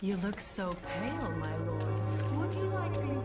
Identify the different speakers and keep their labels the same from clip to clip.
Speaker 1: You look so pale, my lord. Would you like these?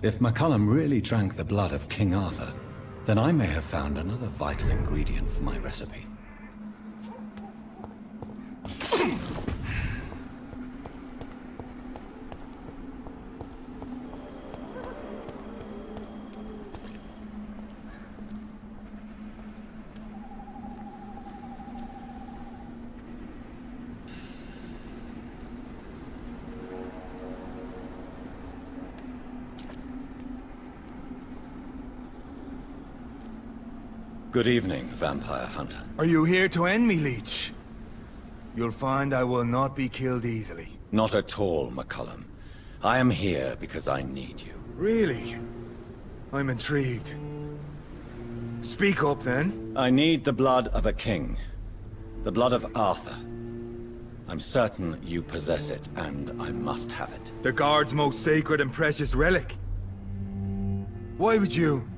Speaker 2: If McCullum really drank the blood of King Arthur, then I may have found another vital ingredient for my recipe. Good evening, Vampire Hunter.
Speaker 3: Are you here to end me, Leech? You'll find I will not be killed easily.
Speaker 2: Not at all, McCullum. I am here because I need you.
Speaker 3: Really? I'm intrigued. Speak up, then.
Speaker 2: I need the blood of a king. The blood of Arthur. I'm certain you possess it, and I must have it.
Speaker 3: The Guard's most sacred and precious relic. Why would you?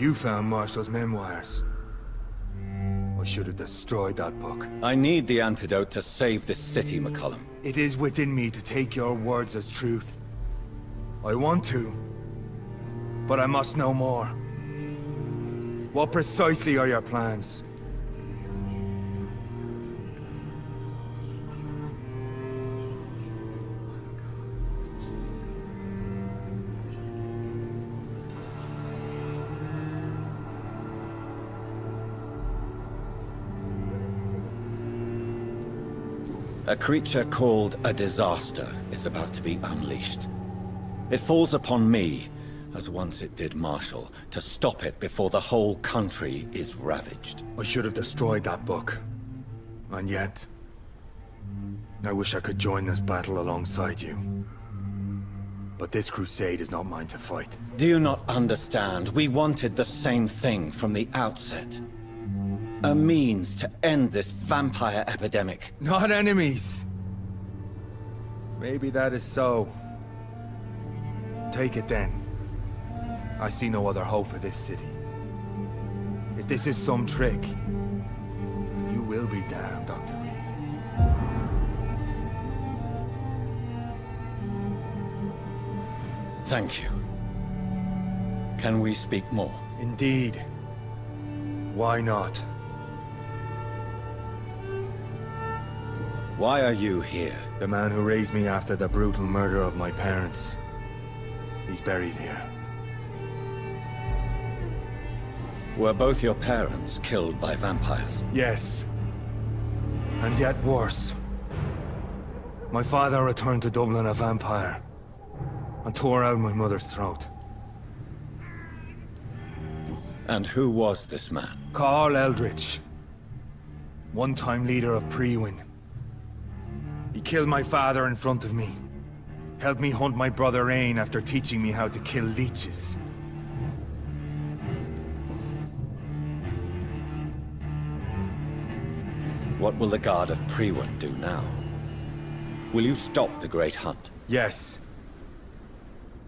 Speaker 3: You found Marshall's memoirs. I should have destroyed that book.
Speaker 2: I need the antidote to save this city, McCullum.
Speaker 3: It is within me to take your words as truth. I want to, but I must know more. What precisely are your plans?
Speaker 2: A creature called a disaster is about to be unleashed. It falls upon me, as once it did Marshall, to stop it before the whole country is ravaged.
Speaker 3: I should have destroyed that book. And yet, I wish I could join this battle alongside you. But this crusade is not mine to fight.
Speaker 2: Do you not understand? We wanted the same thing from the outset. A means to end this vampire epidemic.
Speaker 3: Not enemies! Maybe that is so. Take it then. I see no other hope for this city. If this is some trick, you will be damned, Dr. Reed.
Speaker 2: Thank you. Can we speak more?
Speaker 3: Indeed. Why not?
Speaker 2: Why are you here?
Speaker 3: The man who raised me after the brutal murder of my parents. He's buried here.
Speaker 2: Were both your parents killed by vampires?
Speaker 3: Yes. And yet worse. My father returned to Dublin a vampire, and tore out my mother's throat.
Speaker 2: And who was this man?
Speaker 3: Carl Eldritch. One-time leader of Prewin. He killed my father in front of me. Helped me hunt my brother Ain after teaching me how to kill leeches.
Speaker 2: What will the Guard of Prewin do now? Will you stop the Great Hunt?
Speaker 3: Yes.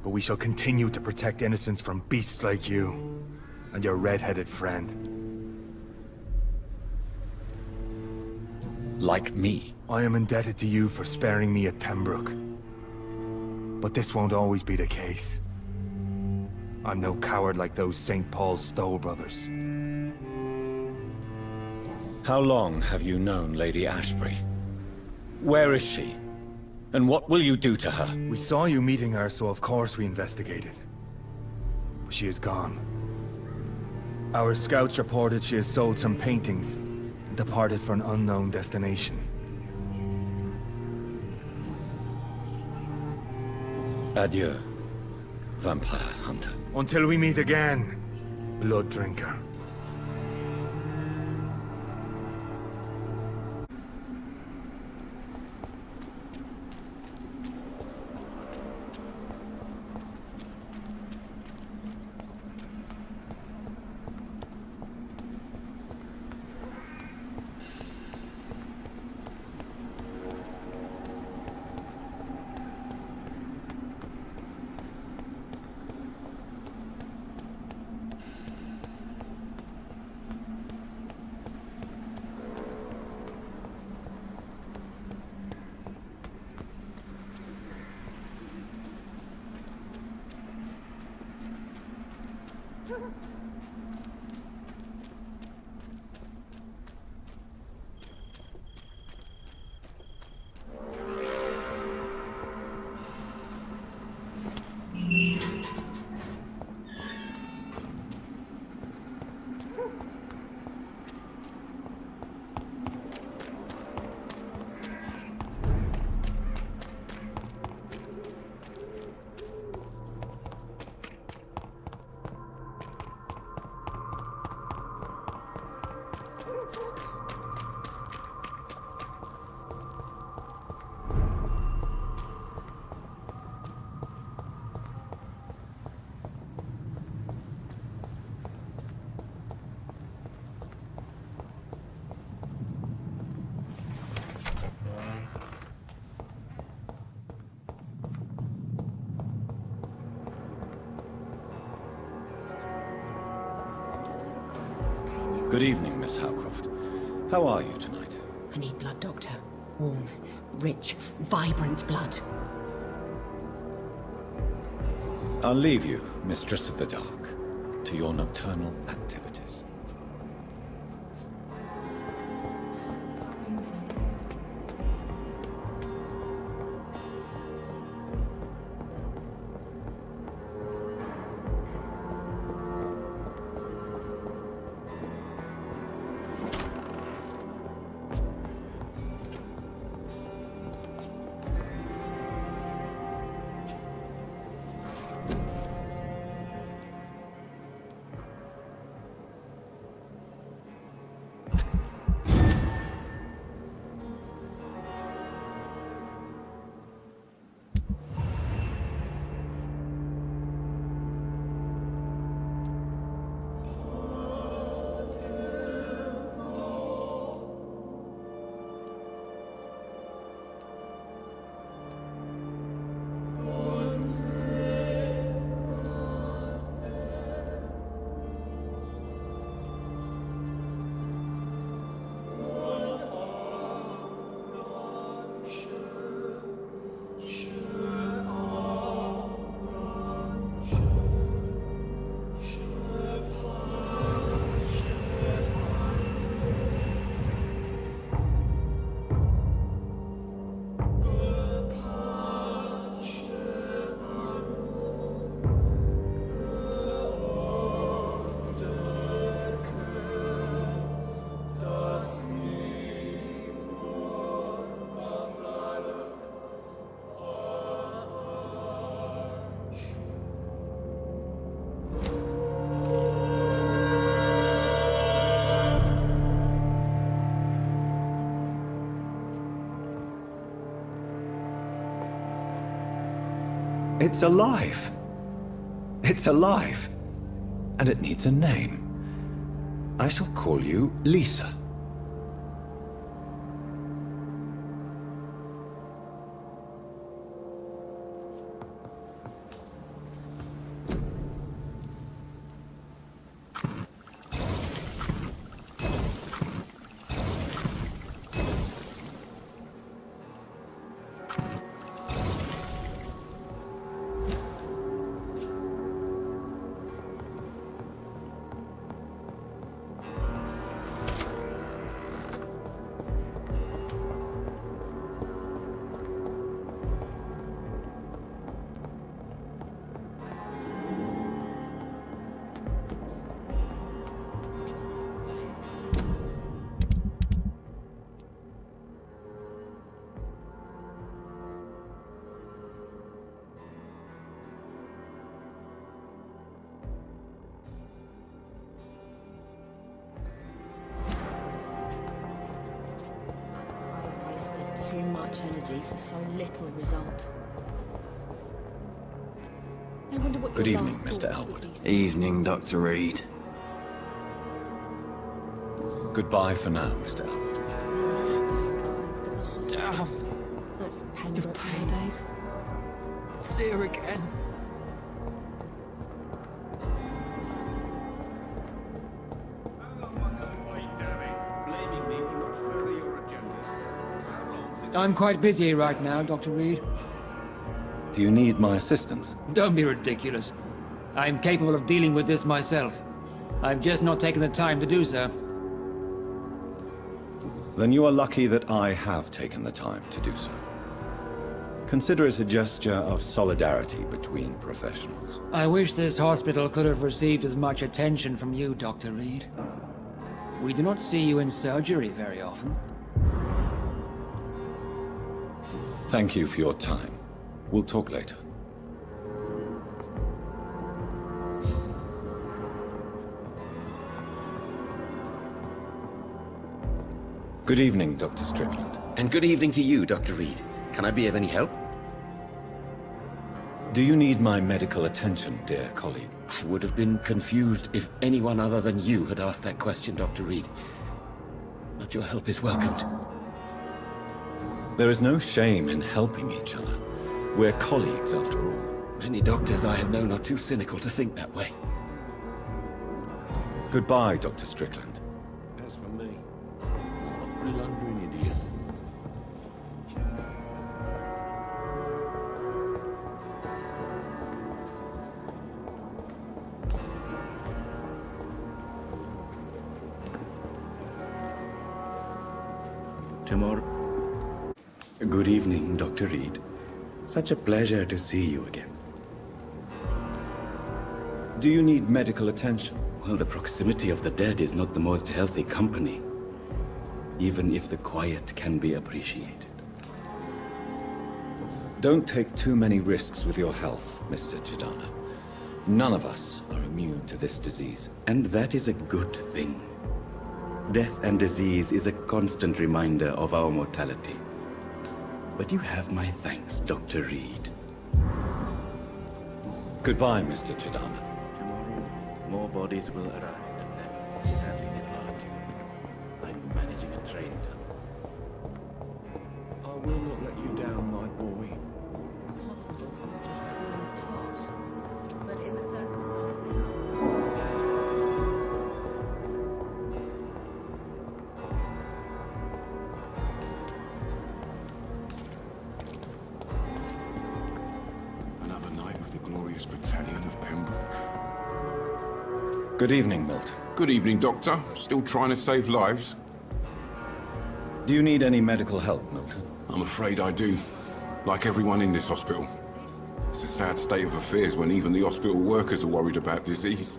Speaker 3: But we shall continue to protect innocents from beasts like you, and your red-headed friend.
Speaker 2: Like me?
Speaker 3: I am indebted to you for sparing me at Pembroke. But this won't always be the case. I'm no coward like those St. Paul's Stowe brothers.
Speaker 2: How long have you known Lady Ashbury? Where is she? And what will you do to her?
Speaker 3: We saw you meeting her, so of course we investigated. But she is gone. Our scouts reported she has sold some paintings and departed for an unknown destination.
Speaker 2: Adieu, vampire hunter.
Speaker 3: Until we meet again, blood drinker.
Speaker 2: Good evening, Miss Howcroft. How are you tonight?
Speaker 4: I need blood, Doctor. Warm, rich, vibrant blood.
Speaker 2: I'll leave you, Mistress of the Dark, to your nocturnal activities. It's alive. It's alive. And it needs a name. I shall call you Lisa.
Speaker 5: Too much energy for so little result. I wonder what
Speaker 2: Good
Speaker 5: your
Speaker 2: evening,
Speaker 5: last
Speaker 2: Mr.
Speaker 5: thoughts
Speaker 2: Elwood.
Speaker 5: would be.
Speaker 6: Evening, Dr. Reed.
Speaker 2: Goodbye for now, Mr. Elwood.
Speaker 5: Guys, there's a hospital. That's Pembroke nowadays.
Speaker 6: See her again.
Speaker 7: I'm quite busy right now, Dr. Reed.
Speaker 2: Do you need my assistance?
Speaker 7: Don't be ridiculous. I'm capable of dealing with this myself. I've just not taken the time to do so.
Speaker 2: Then you are lucky that I have taken the time to do so. Consider it a gesture of solidarity between professionals.
Speaker 7: I wish this hospital could have received as much attention from you, Dr. Reed. We do not see you in surgery very often.
Speaker 2: Thank you for your time. We'll talk later. Good evening, Dr. Strickland.
Speaker 6: And good evening to you, Dr. Reed. Can I be of any help?
Speaker 2: Do you need my medical attention, dear colleague?
Speaker 6: I would have been confused if anyone other than you had asked that question, Dr. Reed. But your help is welcomed.
Speaker 2: There is no shame in helping each other. We're colleagues, after all.
Speaker 6: Many doctors I have known are too cynical to think that way.
Speaker 2: Goodbye, Dr. Strickland.
Speaker 6: As for me, a blundering idiot. Tomorrow. Good evening, Dr. Reed. Such a pleasure to see you again.
Speaker 2: Do you need medical attention?
Speaker 6: Well, the proximity of the dead is not the most healthy company, even if the quiet can be appreciated.
Speaker 2: Don't take too many risks with your health, Mr. Chidana. None of us are immune to this disease.
Speaker 6: And that is a good thing. Death and disease is a constant reminder of our mortality. But you have my thanks, Dr. Reed.
Speaker 2: Goodbye, Mr. Chidana.
Speaker 6: Tomorrow, more bodies will arrive, and then sadly depart. I'm managing a train tunnel.
Speaker 8: I will not let you down, my boy.
Speaker 5: This hospital seems to be falling apart. But in circumstances...
Speaker 8: Another night with the glorious battalion of Pembroke.
Speaker 2: Good evening, Milton.
Speaker 8: Good evening, Doctor. Still trying to save lives?
Speaker 2: Do you need any medical help, Milton?
Speaker 8: I'm afraid I do. Like everyone in this hospital. It's a sad state of affairs when even the hospital workers are worried about disease.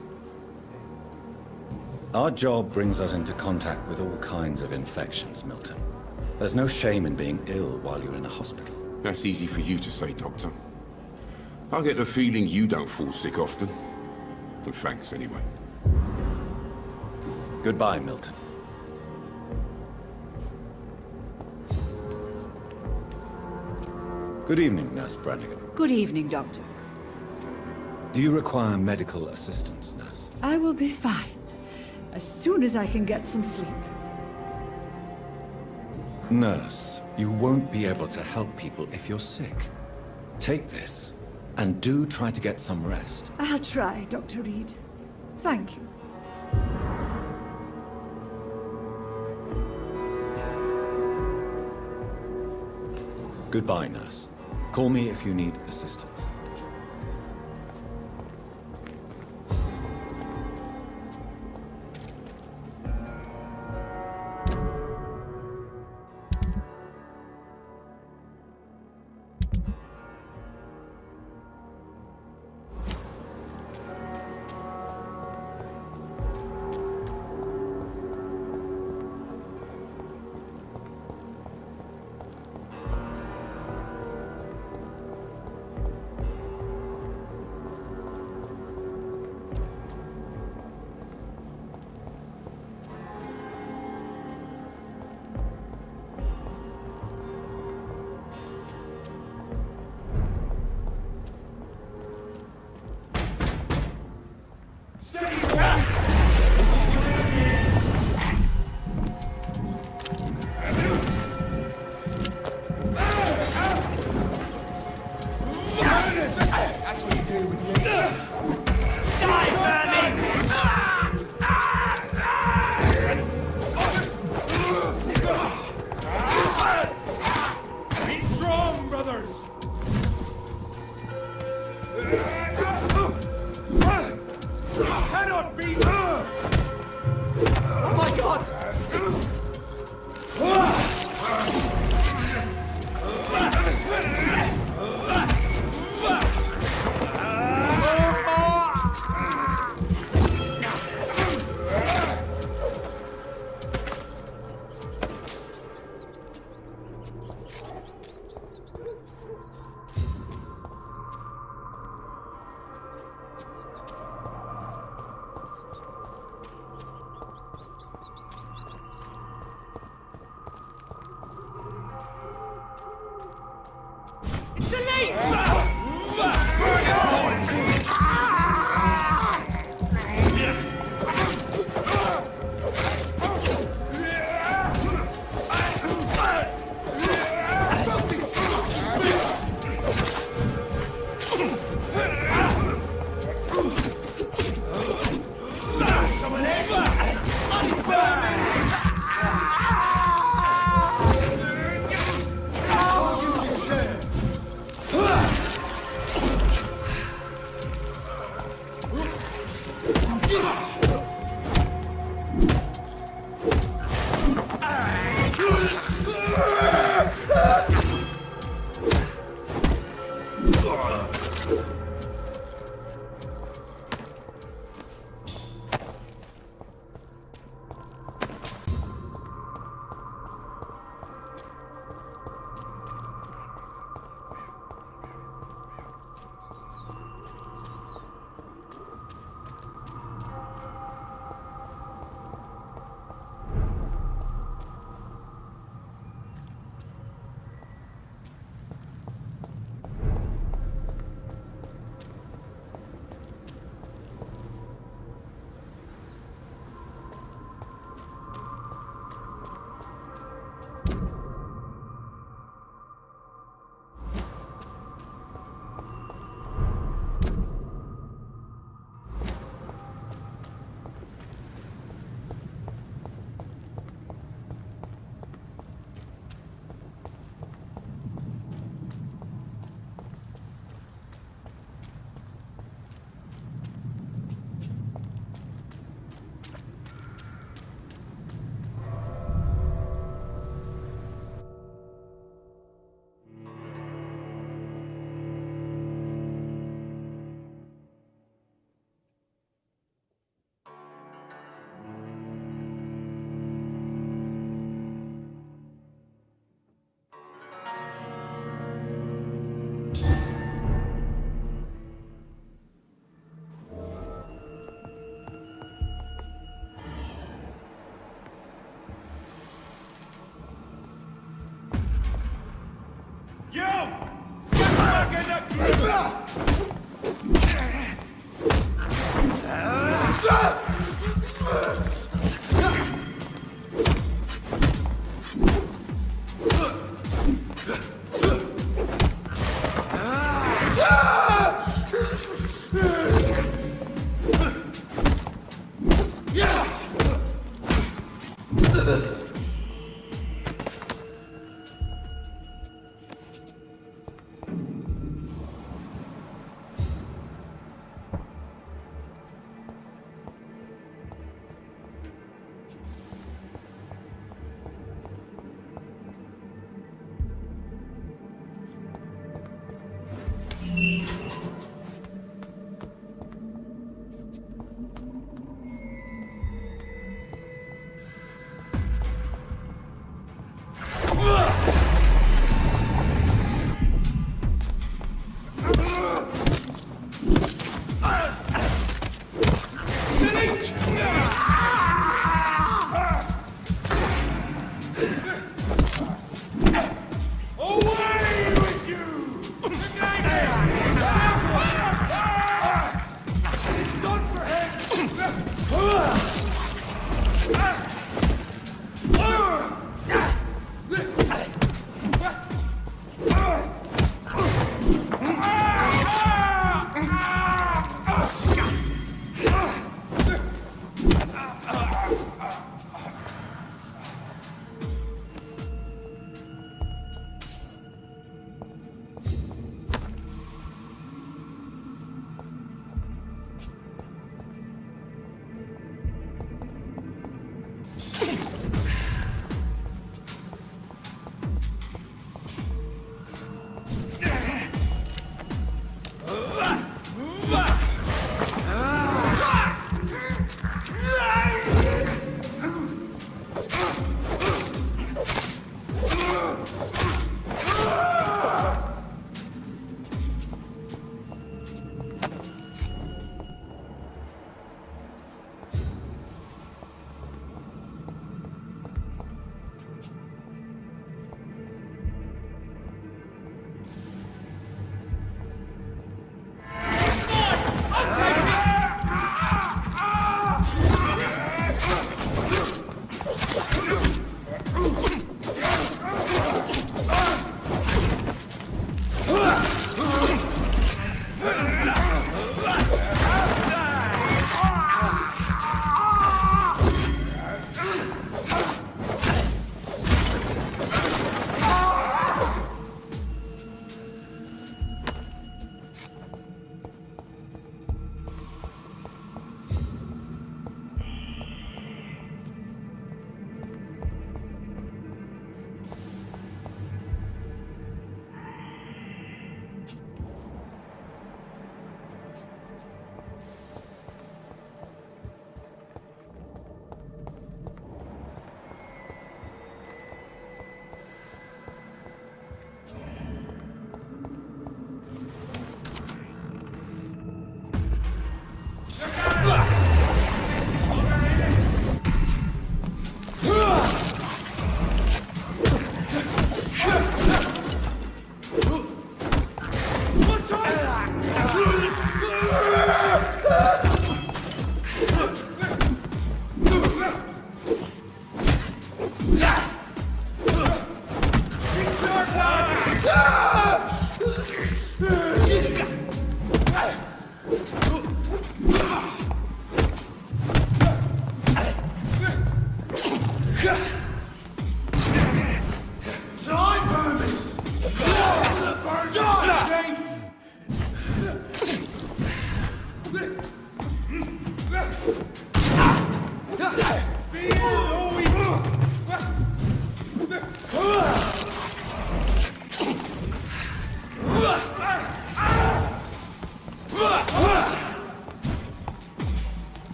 Speaker 2: Our job brings us into contact with all kinds of infections, Milton. There's no shame in being ill while you're in a hospital.
Speaker 8: That's easy for you to say, Doctor. I get the feeling you don't fall sick often. Well, thanks, anyway.
Speaker 2: Goodbye, Milton. Good evening, Nurse Brannigan.
Speaker 1: Good evening, Doctor.
Speaker 2: Do you require medical assistance, nurse?
Speaker 1: I will be fine. As soon as I can get some sleep.
Speaker 2: Nurse, you won't be able to help people if you're sick. Take this, and do try to get some rest.
Speaker 1: I'll try, Dr. Reed. Thank you.
Speaker 2: Goodbye, nurse. Call me if you need assistance.